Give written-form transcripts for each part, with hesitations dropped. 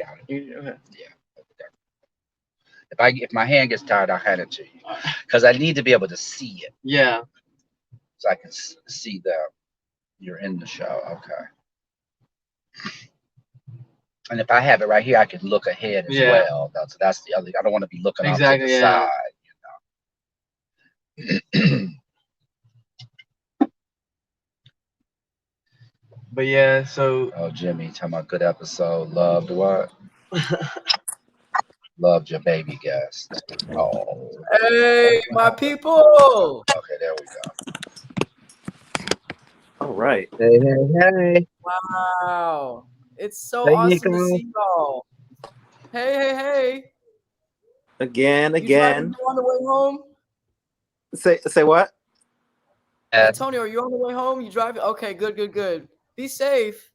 got it. Yeah. If my hand gets tired, I'll hand it to you because I need to be able to see it Yeah. so I can see that you're in the show. Okay. And if I have it right here, I can look ahead as Yeah. well. That's the other. I don't want to be looking off to the Exactly. Yeah. side. But yeah, so Oh, Jimmy, talking about good episode. Loved what? Loved your baby guest. Oh, Hey, my people! okay, there we go. All right. Hey, hey, hey. Wow, it's so Hey, awesome to Nico. see y'all. Hey, hey, hey! Again. You driving on the way home? Say what? Antonio, are you on the way home? You driving? Okay, good, good, good. Be safe.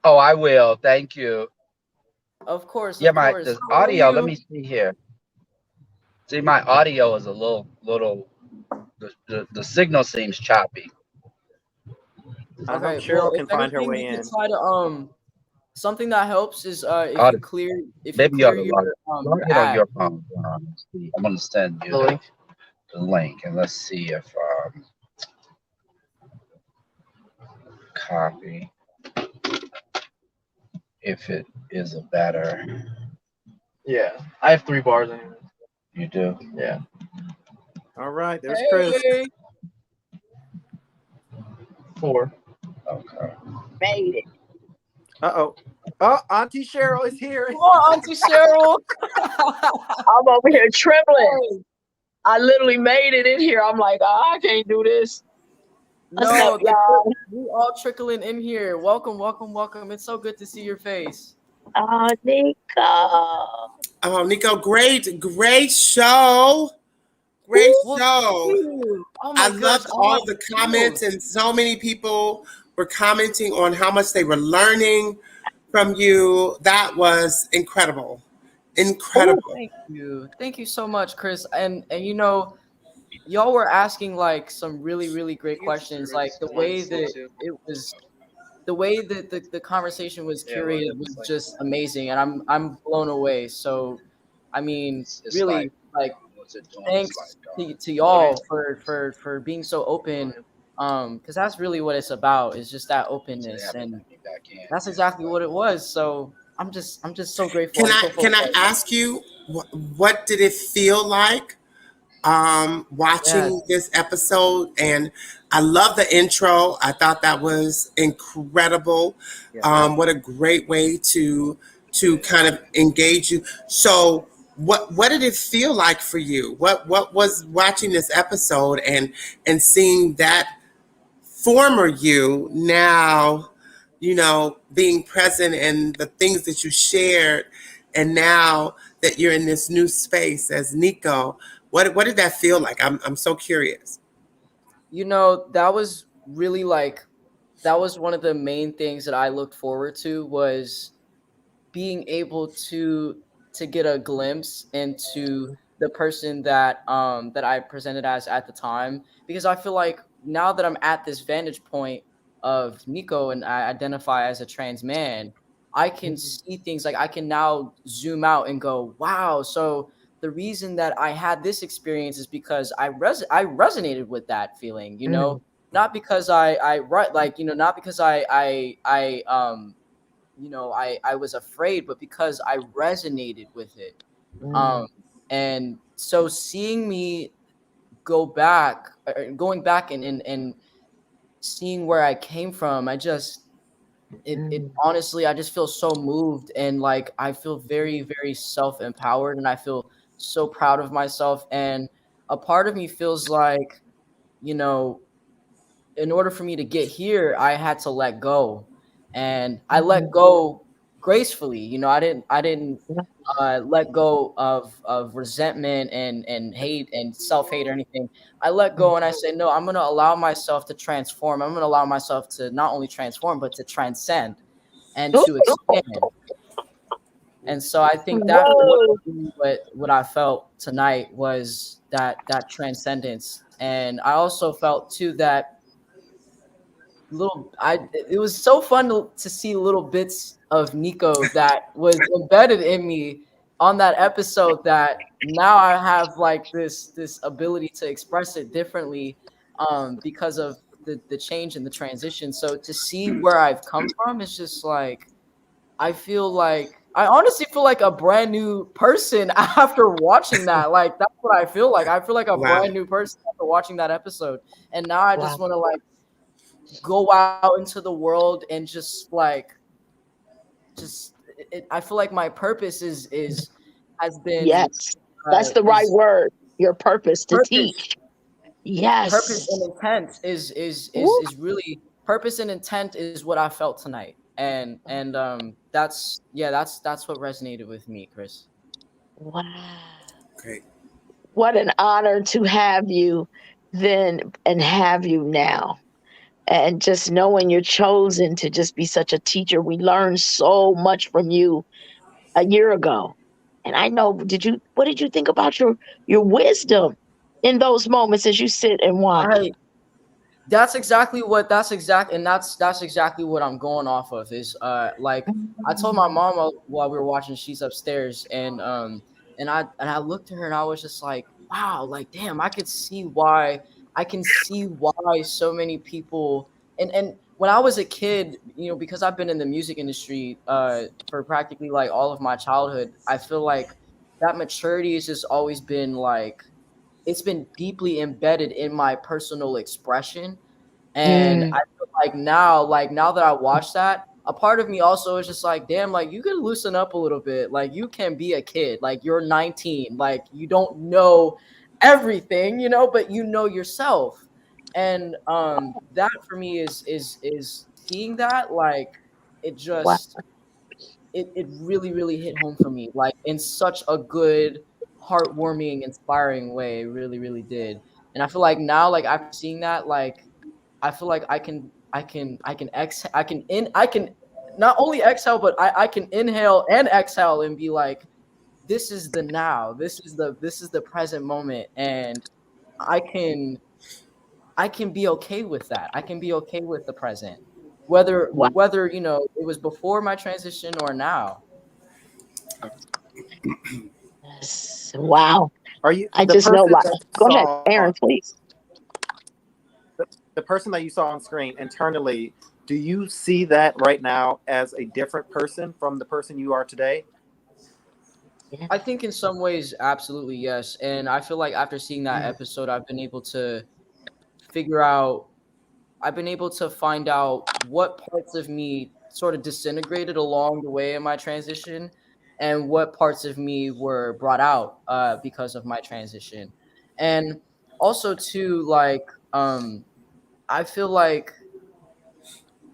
Oh, I will. Thank you. Of course, Yeah, of course. the How are audio. Let you? me see here. See, my audio is a little. The signal seems choppy. I hope Okay, well, Cheryl if can find her anything, you way could in. try to something that helps is Audio. if you Maybe you ought clear to log your it on app. your phone. Let's see. I'm gonna send you the link. the link, and let's see if copy if it is a better. Yeah, I have 3 bars in here. You do. Yeah. All right, there's Chris. Hey, 4. Okay. Made it. Oh, Auntie Cheryl is here. come on, Auntie Cheryl. I'm over here trembling. Hey. I literally made it in here. I'm like, oh, I can't do this. What's up, No, y'all? we all trickling in here. Welcome, welcome, welcome. It's so good to see your face. Oh, Nico. Oh, Nico, great show. Great Well, thank show. you. Oh I my gosh, loved I all have the chills. comments, and so many people were commenting on how much they were learning from you. That was incredible. Ooh. Incredible. Thank you so much, Chris. And y'all were asking like some really, really great questions. Like the way that the conversation was curated was just amazing, and I'm blown away. So, I mean, It's like, really, like what's it doing? It's thanks like, to y'all for being so open. Because that's really what it's about. Is just that so they openness, have to and let me back in. that's Yeah. exactly what it was. So I'm just so grateful. Can I'm I so can I fulfilled. ask you what did it feel like Yes. watching this episode? And I love the intro. I thought that was incredible. Yeah. What a great way to kind of engage you. So what did it feel like for you? What was watching this episode and seeing that former you now, being present and the things that you shared, and now that you're in this new space as Nico, what did that feel like? I'm so curious. That was really like that was one of the main things that I looked forward to was being able to get a glimpse into the person that I presented as at the time, because I feel like now that I'm at this vantage point of Nico and I identify as a trans man, I can see things like I can now zoom out and go, wow, so the reason that I had this experience is because I resonated with that feeling, not because not because I was afraid, but because I resonated with it. Um, and so seeing me going back and seeing where I came from, it honestly, I just feel so moved, and like I feel very, very self-empowered, and I feel so proud of myself. And a part of me feels like, you know, in order for me to get here, I had to let go, and I let go gracefully. I didn't let go of resentment and hate and self hate or anything. I let go and I said, no, I'm gonna allow myself to transform. I'm gonna allow myself to not only transform but to transcend and to expand. And so I think that was Whoa. really what I felt tonight was that transcendence. And I also felt too that it was so fun to see little bits of Nico that was embedded in me on that episode, that now I have like this ability to express it differently because of the change and the transition. So to see where I've come from, it's just like I honestly feel like a brand new person after watching that. Like that's what I feel like. I feel like a Wow. brand new person after watching that episode. And now I just Wow. want to like go out into the world and just like I feel like my purpose has been Yes, that's the right is word. Your purpose to purpose teach. Yes. purpose and intent Woo. is really purpose and intent is what I felt tonight. And that's what resonated with me, Chris. Wow. Great. What an honor to have you then and have you now. And just knowing you're chosen to just be such a teacher. We learned so much from you a year ago. And I know, what did you think about your wisdom in those moments as you sit and watch? That's exactly what that's exactly what I'm going off of is like I told my mom while we were watching, she's upstairs, and I looked at her and I was just like, wow, like damn, I can see why so many people and when I was a kid, because I've been in the music industry for practically like all of my childhood, I feel like that maturity has just always been like it's been deeply embedded in my personal expression. And Mm, I feel like now that I watch that, a part of me also is just like, damn, like you can loosen up a little bit. Like you can be a kid. Like you're 19. Like you don't know everything, but you know yourself. And that for me is seeing that, like it wow. just it really, really hit home for me, like in such a good, heartwarming, inspiring way. It really, really did. And I feel like now, like after seeing that, like I feel like I can not only exhale, but I can inhale and exhale and be like, this is the now. This is the present moment. And I can I can be okay with that. I can be okay with the present. Wow. Whether, it was before my transition or now. Yes. Wow. Are you I the just know, person like, that you go ahead, saw, Aaron, please. the person that you saw on screen internally? Do you see that right now as a different person from the person you are today? Yeah. I think in some ways, absolutely yes. And I feel like after seeing that episode, figure out, I've been able to find out what parts of me sort of disintegrated along the way in my transition and what parts of me were brought out because of my transition. And also too, like, I feel like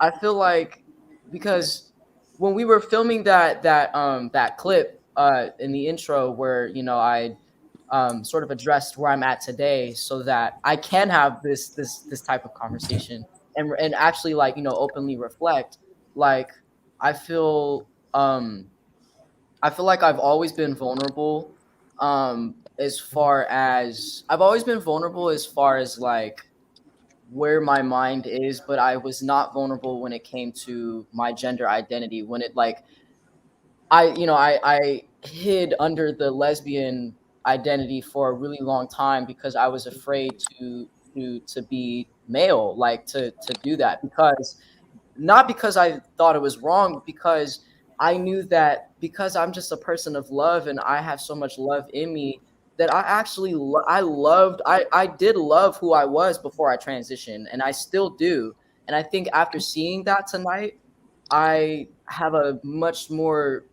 I feel like because when we were filming that clip in the intro where I sort of addressed where I'm at today so that I can have this type of conversation and actually like openly reflect, like I feel um I feel like I've always been vulnerable as far as like where my mind is, but I was not vulnerable when it came to my gender identity. When it like I hid under the lesbian identity for a really long time because I was afraid to be male, like to do that, because not because I thought it was wrong, but because I knew that because I'm just a person of love and I have so much love in me that I actually I did love who I was before I transitioned, and I still do. And I think after seeing that tonight, I have a much more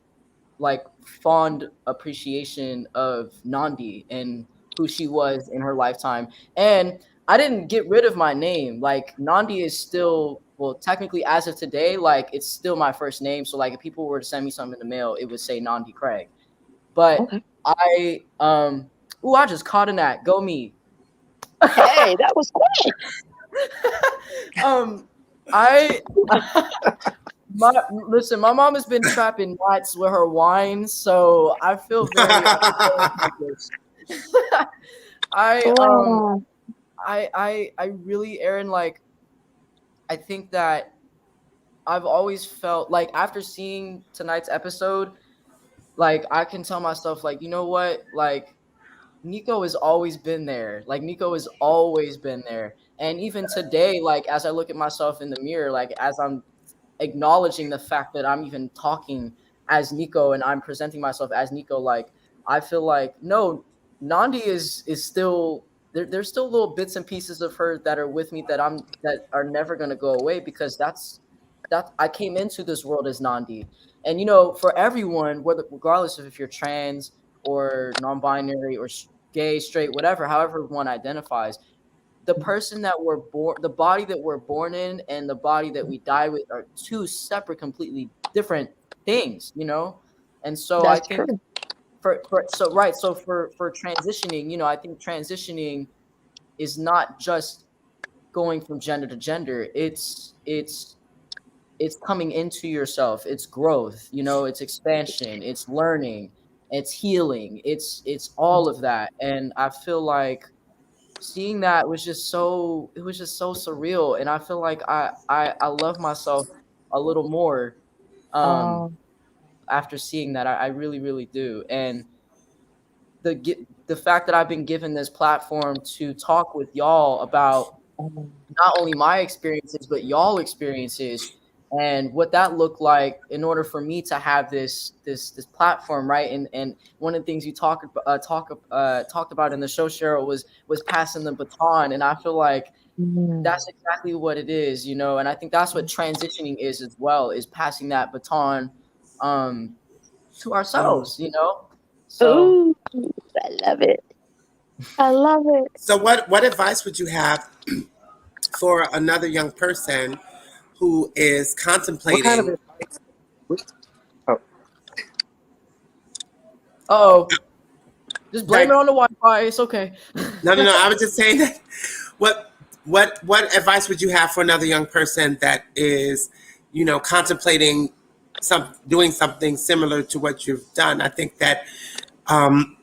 like fond appreciation of Nandi and who she was in her lifetime. And I didn't get rid of my name. Like Nandi is still, well, technically as of today, like it's still my first name. So like if people were to send me something in the mail, it would say Nandi Craig. But Okay. I just caught an act. Go me. Hey, that was quick. I listen, my mom has been trapping nights with her wine, so I feel very accomplished. I Wow. I really, Aaron, like I think that I've always felt like after seeing tonight's episode, like I can tell myself, like, you know what, like Nico has always been there. Like Nico has always been there. And even today, like as I look at myself in the mirror, like as I'm acknowledging the fact that I'm even talking as Nico and I'm presenting myself as Nico, like I feel like no, Nandi is still there. There's still little bits and pieces of her that are with me that are never gonna go away because that I came into this world as Nandi. And for everyone, whether regardless of if you're trans or non-binary or gay, straight, whatever, however one identifies, the person that we're born, the body that we're born in and the body that we die with are two separate, completely different things, And so I That's think true. for transitioning, I think transitioning is not just going from gender to gender. It's coming into yourself. It's growth, it's expansion, it's learning, it's healing, it's all of that. And I feel like seeing that was just so it was just so surreal, and I feel like I love myself a little more um Um, after seeing that. I really, really do. And the fact that I've been given this platform to talk with y'all about not only my experiences but y'all experiences and what that looked like in order for me to have this platform, right? And one of the things you talked about in the show, Cheryl, was passing the baton. And I feel like that's exactly what it is, and I think that's what transitioning is as well, is passing that baton um to ourselves, so ooh, I love it. I love it. So what advice would you have for another young person who is What kind of contemplating? advice? Oh, oh just blame Like, it on the Wi-Fi, it's okay. no. I was just saying that. What what advice would you have for another young person that is, contemplating doing something similar to what you've done? I think that um,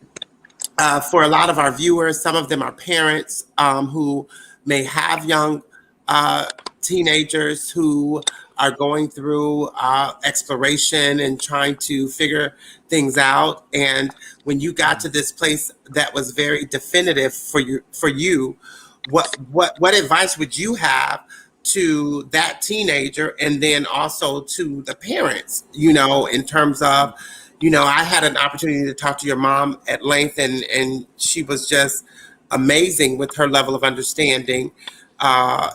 for a lot of our viewers, some of them are parents who may have young uh, teenagers who are going through exploration and trying to figure things out. And when you got to this place that was very definitive for you, what advice would you have to that teenager, and then also to the parents, in terms of, I had an opportunity to talk to your mom at length, and she was just amazing with her level of understanding.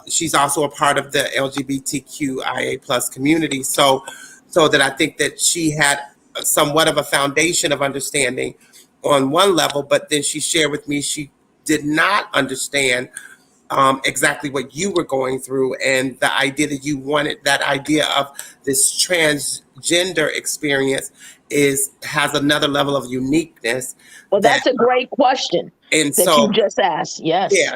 She's also a part of the LGBTQIA plus community, so that I think that she had somewhat of a foundation of understanding on one level, but then she shared with me she did not understand exactly what you were going through, and the idea that you wanted, that idea of this transgender experience has another level of uniqueness Well, that that's a great question and that you so just asked. Yes. yeah,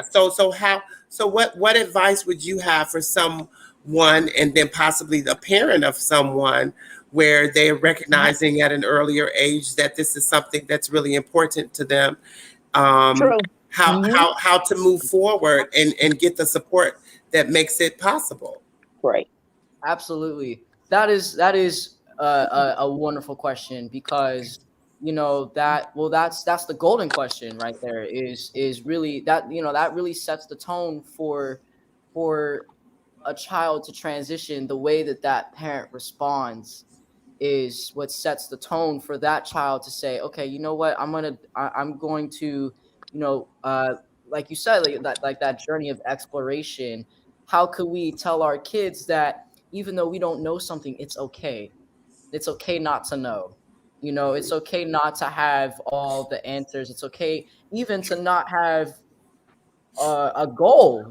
what advice would you have for someone, and then possibly the parent of someone, where they're recognizing at an earlier age that this is something that's really important to them, um, True. how to move forward and get the support that makes it possible? Great. Absolutely. That is a wonderful question, because that's the golden question right there, is really that really sets the tone for a child to transition. The way that parent responds is what sets the tone for that child to say, okay, you know what, I'm going to, like you said, like that journey of exploration. How could we tell our kids that even though we don't know something, it's okay not to know, it's okay not to have all the answers, it's okay even to not have a goal.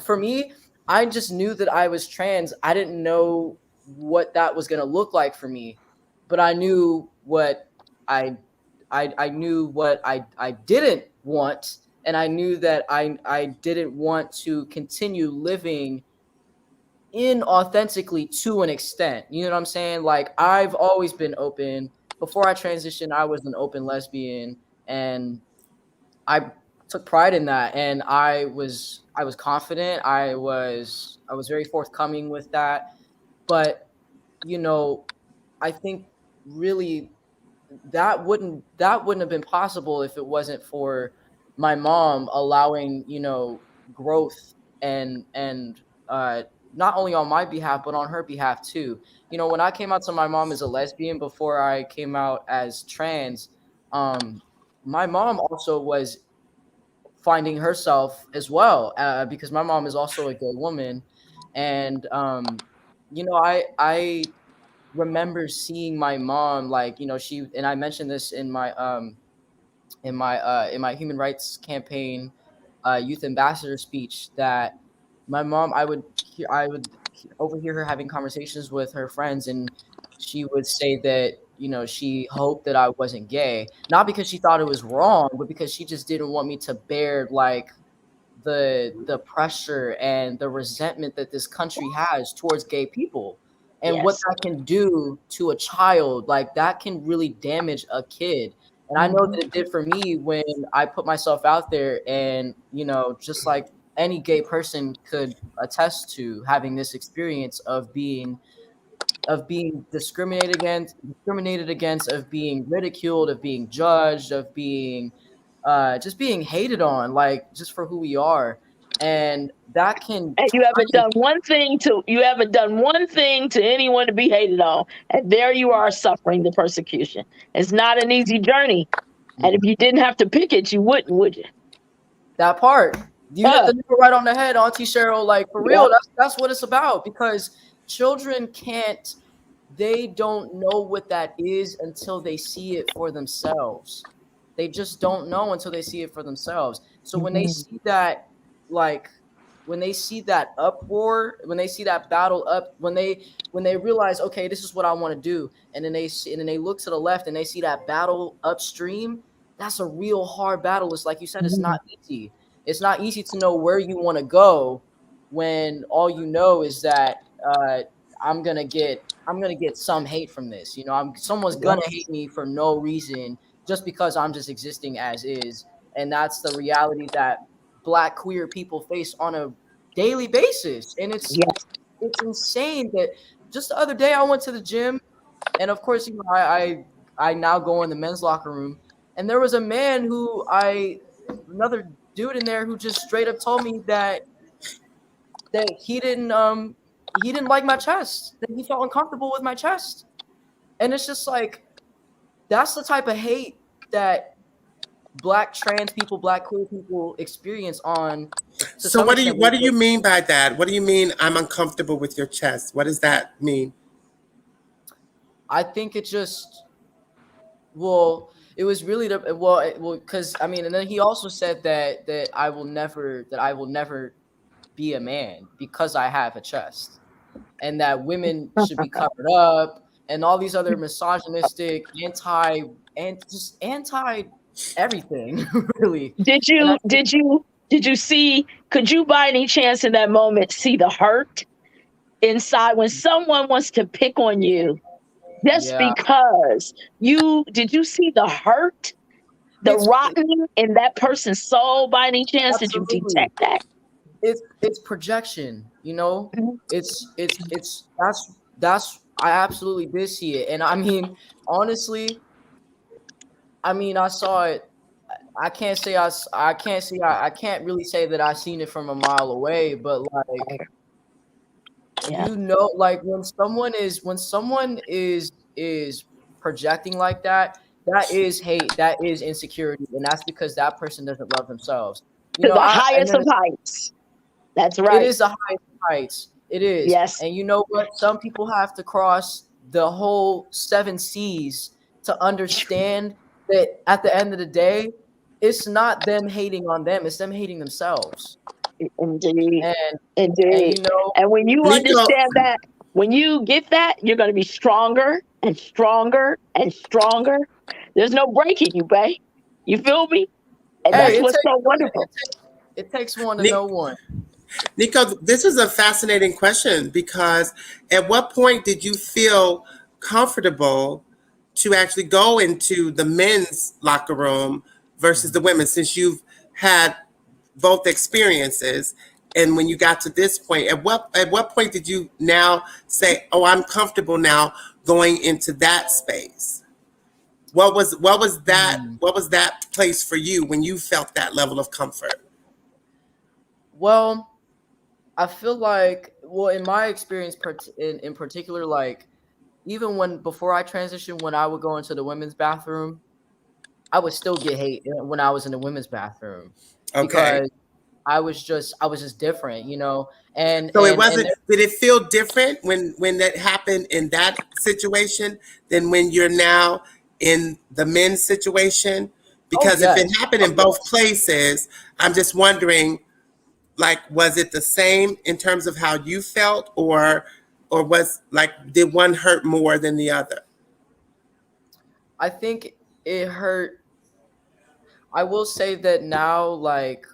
For me, I just knew that I was trans. I didn't know what that was going to look like for me, but I knew what I I knew what I didn't want, and I knew that I didn't want to continue living inauthentically to an extent. You know what I'm saying? Like, I've always been open. Before I transitioned, I was an open lesbian, and I took pride in that, and I was was confident. I was very forthcoming with that. But you know, I think really that wouldn't have been possible if it wasn't for my mom allowing, growth and not only on my behalf but on her behalf too. When I came out to my mom as a lesbian before I came out as trans, um my mom also was finding herself as well, because my mom is also a gay woman. And I remember seeing my mom, like, she, and I mentioned this in my human rights campaign youth ambassador speech, that my mom, I would overhear her having conversations with her friends, and she would say that, she hoped that I wasn't gay, not because she thought it was wrong, but because she just didn't want me to bear, like, the pressure and the resentment that this country has towards gay people, and what Yes. that can do to a child. Like, that can really damage a kid. And I know that it did for me when I put myself out there, and just like any gay person could attest to, having this experience of being discriminated against, of being ridiculed, of being judged, of being just being hated on, like, just for who we are. And that can And you haven't done one thing to anyone to be hated on. And there you are suffering the persecution. It's not an easy journey. And if you didn't have to pick it, you wouldn't, would you? that part. You hit the nail right on the head, Auntie Cheryl. Like, for real, Yep. that's what it's about. Because children they don't know what that is until they see it for themselves. They just don't know until they see it for themselves. So when they see that, like, when they see that uproar, when they see that battle up, when they realize, okay, this is what I want to do, and then they look to the left and they see that battle upstream, that's a real hard battle. It's like you said, it's not easy. It's not easy to know where you want to go when all you know is that I'm gonna get some hate from this. Someone's gonna hate me for no reason, just because I'm just existing as is. And that's the reality that Black queer people face on a daily basis. And Yes. it's insane that just the other day I went to the gym, and of course, I now go in the men's locker room, and there was a man another dude in there, who just straight up told me that he didn't like my chest, that he felt uncomfortable with my chest. And it's just like, that's the type of hate that Black trans people, Black queer people experience on. So what do you mean by that? What do you mean I'm uncomfortable with your chest? What does that mean? I think it just, well, it was really because I mean, and then he also said that I will never be a man because I have a chest, and that women should be covered up, and all these other misogynistic, just anti everything, really. Did And I you think, see, could you by any chance in that moment see the hurt inside when someone wants to pick on you just yeah, because did you see the hurt, the it's rotting in that person's soul by any chance? Did you absolutely, detect that? it's projection, that's I absolutely did see it. And I mean, honestly, I saw it. I can't say I can't really say that I seen it from a mile away, but like, Yeah. like, when someone is projecting like that, that is hate, that is insecurity, and that's because that person doesn't love themselves. To the And highest then of heights. That's it right. is the highest heights. It is. Yes. And you know what? Some people have to cross the whole 7 seas to understand that at the end of the day, it's not them hating on them, it's them hating themselves. Indeed. And Indeed. And when you Nico, understand that, when you get that, you're going to be stronger and stronger and stronger. There's no breaking you, babe. You feel me? And that's hey, what's so wonderful. it takes one to know one. Nico, this is a fascinating question, because at what point did you feel comfortable to actually go into the men's locker room versus the women, since you've had both experiences. And when you got to this point, at what point did you now say, "Oh, I'm comfortable now going into that space"? What was that place for you when you felt that level of comfort? Well, I feel like, well, in my experience, in particular, like even before I transitioned, when I would go into the women's bathroom, I would still get hate when I was in the women's bathroom Okay. because I was just different, you know. And So it and wasn't. Did it feel different when that happened in that situation than when you're now in the men's situation? Because if it yes, happened in both places, I'm just wondering, like, was it the same in terms of how you felt, or was like, did one hurt more than the other? I think it hurt. I will say that now, like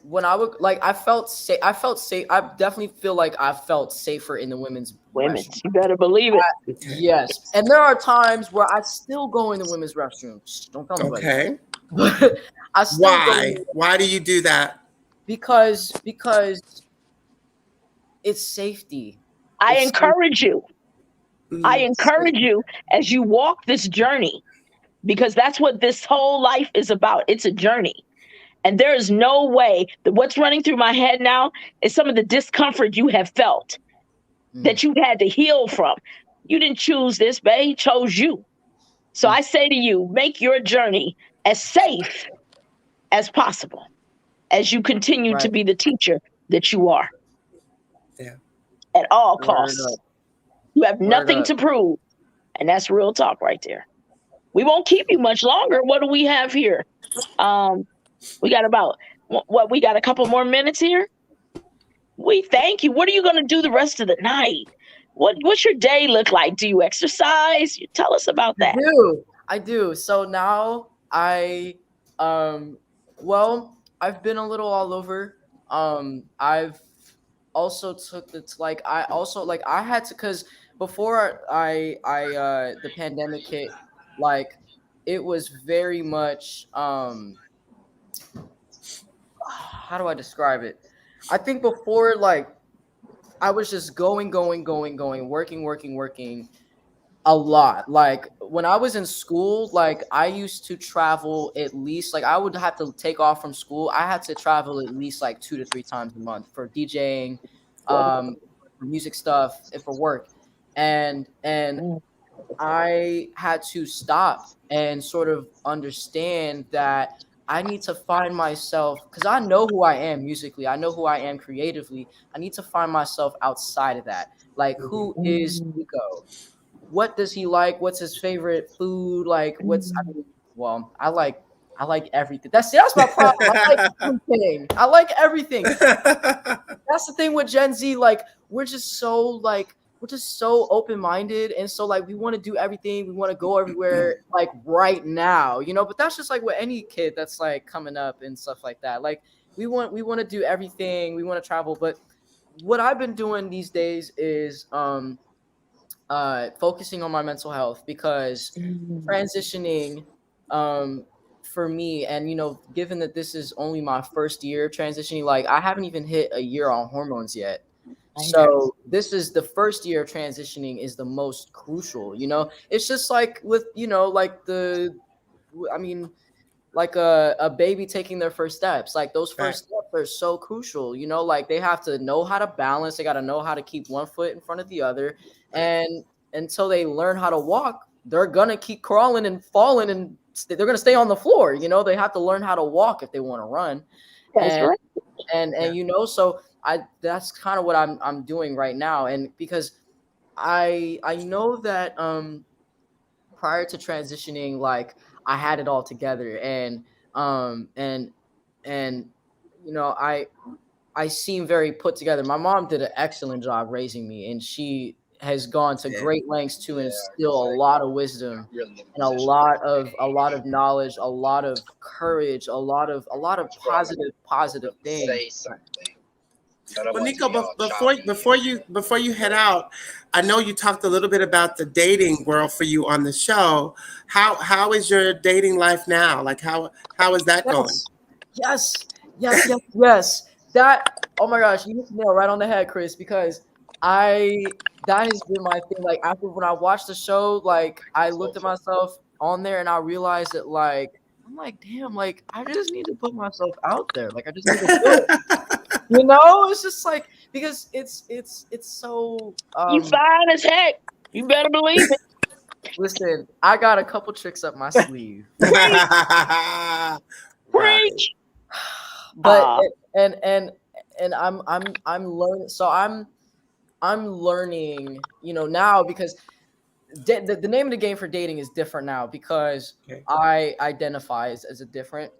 when I would like I felt safe. I felt safe. I definitely feel like I felt safer in the women's Women, restroom. you better believe it. Okay. Yes, and there are times where I still go in the women's restroom. Shh, don't tell nobody. Okay. But I still go Why? Why do you do that? because it's safety. I It's encourage you. I encourage you as you walk this journey, because that's what this whole life is about. It's a journey. And there is no way that what's running through my head now is some of the discomfort you have felt that you've had to heal from. You didn't choose this, babe. He chose you. So I say to you, make your journey as safe as possible as you continue to be the teacher that you are. Yeah. At all Word costs. up. You have nothing up. to prove. And that's real talk right there. We won't keep you much longer. What do we have here? We got about, we got a couple more minutes here. We thank you. What are you going to do the rest of the night? What's your day look like? Do you exercise? You tell us about that. I do. So now well, I've been a little all over. I've also took I had to, because before the pandemic hit, like it was very much how do I describe it? I think before, like, I was just going, working a lot. Like when I was in school, like I used to travel at least, like I would have to take off from school. I had to travel at least like 2 to 3 times a month for DJing, for music stuff, and for work. And I had to stop and sort of understand that I need to find myself, because I know who I am musically. I know who I am creatively. I need to find myself outside of that. Like, who is Nico? What does he like? What's his favorite food? Like, I like everything. That's my problem. I like everything. I like everything. That's the thing with Gen Z. Like, we're just so open-minded, and so like we want to do everything, we want to go everywhere like right now, you know. But that's just like with any kid that's like coming up and stuff like that. Like we want to do everything, we want to travel. But what I've been doing these days is focusing on my mental health, because transitioning for me, and you know, given that this is only my first year transitioning, like I haven't even hit a year on hormones yet. So this is the first year of transitioning is the most crucial, you know. It's just like with, you know, like like a baby taking their first steps. Like those first steps are so crucial, you know. Like they have to know how to balance, they got to know how to keep one foot in front of the other, and until they learn how to walk, they're gonna keep crawling and falling, and they're gonna stay on the floor, you know. They have to learn how to walk if they want to run. That's right. And you know, so that's kind of what I'm doing right now. And because I know that prior to transitioning, like I had it all together, and you know, I seem very put together. My mom did an excellent job raising me, and she has gone to great lengths to instill a lot of wisdom and a lot of knowledge, a lot of courage, a lot of positive things. Say something. Well, Nico, before you head out, I know you talked a little bit about the dating world for you on the show. How is your dating life now? Like how is that going? Yes. Yes. That, oh my gosh, you hit the nail right on the head, Chris, because that has been my thing. Like after when I watched the show, like I looked at myself on there and I realized that like I'm like, damn, like I just need to put myself out there. Like I just need to do it. You know, it's just like because it's so You fine as heck. You better believe it. listen, I got a couple tricks up my sleeve. Right. Preach. But and I'm learning, so I'm learning, you know, now because the name of the game for dating is different now because Okay. I identify as a different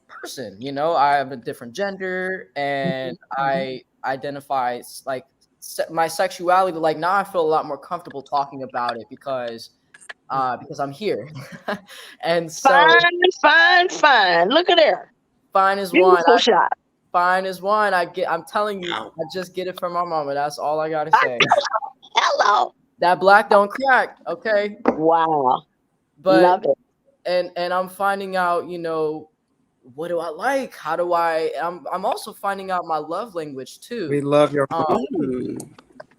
person. You know, I have a different gender and I identify like my sexuality. Like now, I feel a lot more comfortable talking about it because I'm here, and so Fine. Look at there. fine is one. Beautiful shot. Fine is one. I'm telling you, Wow. I just get it from my mama. That's all I gotta say. Hello. That black don't crack, okay? Wow. But Love it. and I'm finding out, you know, what do I like? How do I? I'm also finding out my love language too. We love your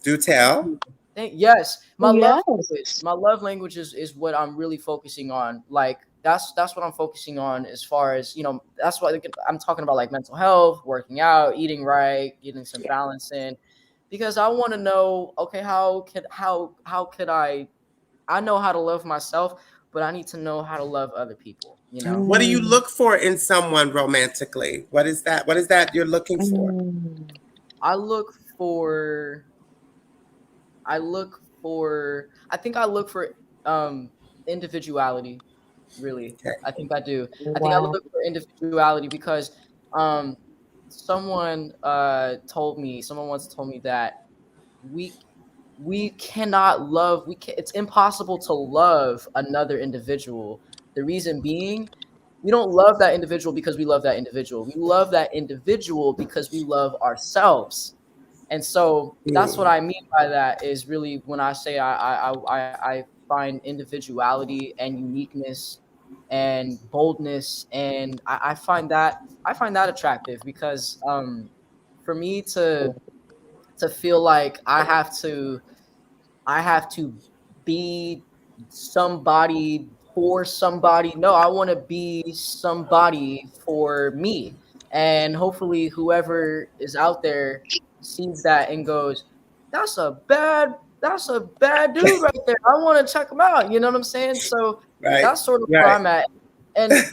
Do tell. Yes, my love Yes. language. My love language is what I'm really focusing on. Like that's what I'm focusing on as far as, you know, that's what I'm talking about, like mental health, working out, eating right, getting some balance in, because I want to know, okay, how could I know how to love myself, but I need to know how to love other people, you know? What do you look for in someone romantically? What is that? What is that you're looking for? I look for I think I look for individuality, really. Okay. I think I do. I think I Wow. look for individuality because um someone once told me that we cannot love it's impossible to love another individual. The reason being, we don't love that individual because we love that individual. We love that individual because we love ourselves. And so that's what I mean by that is really when I say I find individuality and uniqueness and boldness, and I find that attractive because for me to feel like I have to be somebody for somebody. No, I want to be somebody for me. And hopefully whoever is out there sees that and goes, that's a bad dude right there. I want to check him out. You know what I'm saying? So Right. that's sort of where Right. I'm at.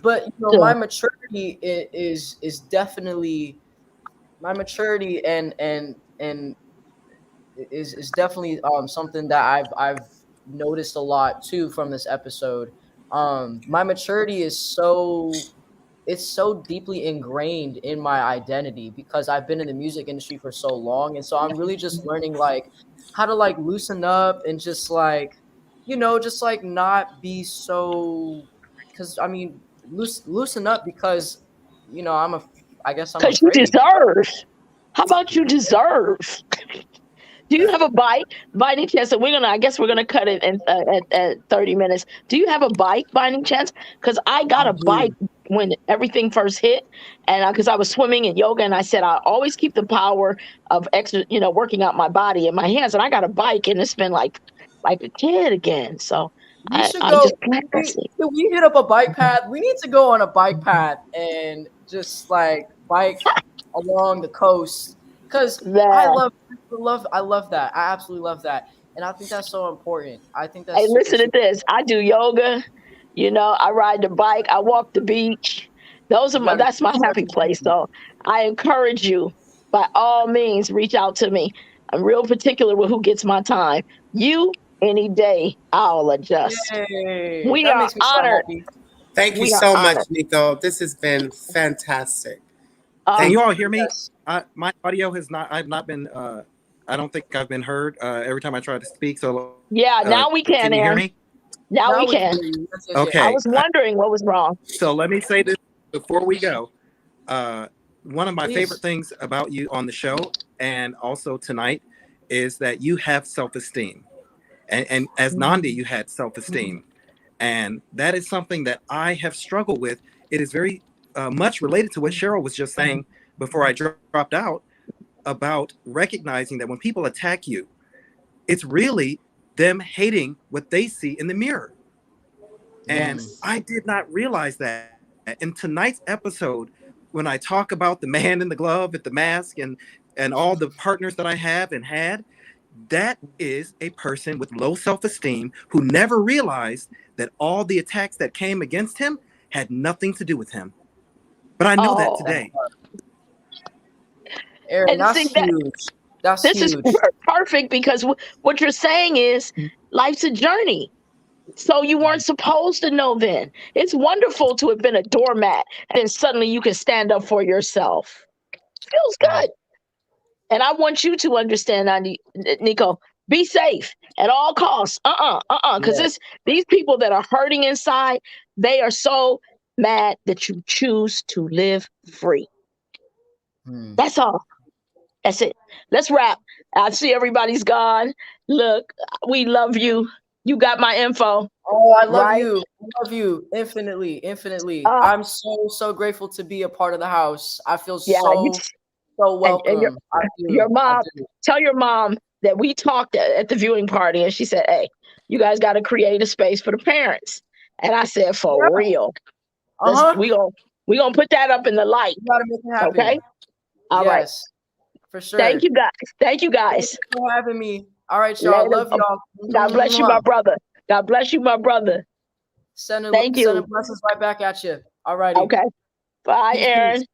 But you know, my maturity is definitely my maturity and is definitely something that I've noticed a lot too from this episode. My maturity is so deeply ingrained in my identity because I've been in the music industry for so long, and so I'm really just learning like how to like loosen up and just like, you know, just like not be so, because I mean loosen up because, you know, I guess I'm Because you afraid. deserve. How about you deserve? Do you have a bike by any chance? And I guess we're gonna cut it in, at 30 minutes. Do you have a bike by any chance? Because I got a bike when everything first hit, and because I was swimming and yoga, and I said I always keep the power of extra, you know, working out my body in my hands, and I got a bike, and it's been like a kid again. So We should I'm go. just practicing. We hit up a bike path. We need to go on a bike path and just like bike along the coast because That. I love that. I absolutely love that, and I think that's so important. I think that's Hey, super, listen to super. this. I do yoga. You know, I ride the bike. I walk the beach. Those are You gotta that's my keep happy yourself place. busy. So I encourage you, by all means, reach out to me. I'm real particular with who gets my time. You, any day, I'll adjust. Yay! We That are makes me so honored. happy. Thank you We are so much, honored. Nico. This has been fantastic. Can Thank you all hear me? Yes. My audio has not. I've not been. I don't think I've been heard every time I try to speak. So Yeah, now we can, can you hear Aaron. me? Now we Now we can can. hear you. Yes, yes, I Okay. was wondering what was wrong. So let me say this before we go. One of my Please. favorite things about you on the show and also tonight is that you have self-esteem. And as Nandi, you had self-esteem. And that is something that I have struggled with. It is very much related to what Cheryl was just saying before I dropped out about recognizing that when people attack you, it's really them hating what they see in the mirror. And I did not realize that. In tonight's episode, when I talk about the man in the glove with the mask and all the partners that I have and had, that is a person with low self-esteem who never realized that all the attacks that came against him had nothing to do with him. But I know that today. Aaron, And that's see that- huge. That's This huge. is perfect because what you're saying is life's a journey. So you weren't supposed to know then. It's wonderful to have been a doormat and then suddenly you can stand up for yourself. Feels good. And I want you to understand, Nico, be safe at all costs. Because these people that are hurting inside, they are so mad that you choose to live free. That's all. That's it. Let's wrap. I see everybody's gone. Look, we love you. You got my info. Oh, I love right? you. I love you infinitely, infinitely. I'm so grateful to be a part of the house. I feel so welcome. And your mom, tell your mom that we talked at the viewing party, and she said, "Hey, you guys got to create a space for the parents." And I said, "For real, we gonna put that up in the light." You gotta make it happen. Okay. All right. For sure. Thank you guys. Thank you guys. Thank you for having me. All right, y'all. Love y'all. God bless you, my brother. God bless you, my brother. Sending Thank you. blessings right back at you. All righty. Okay. Bye, Peace, Aaron. peace.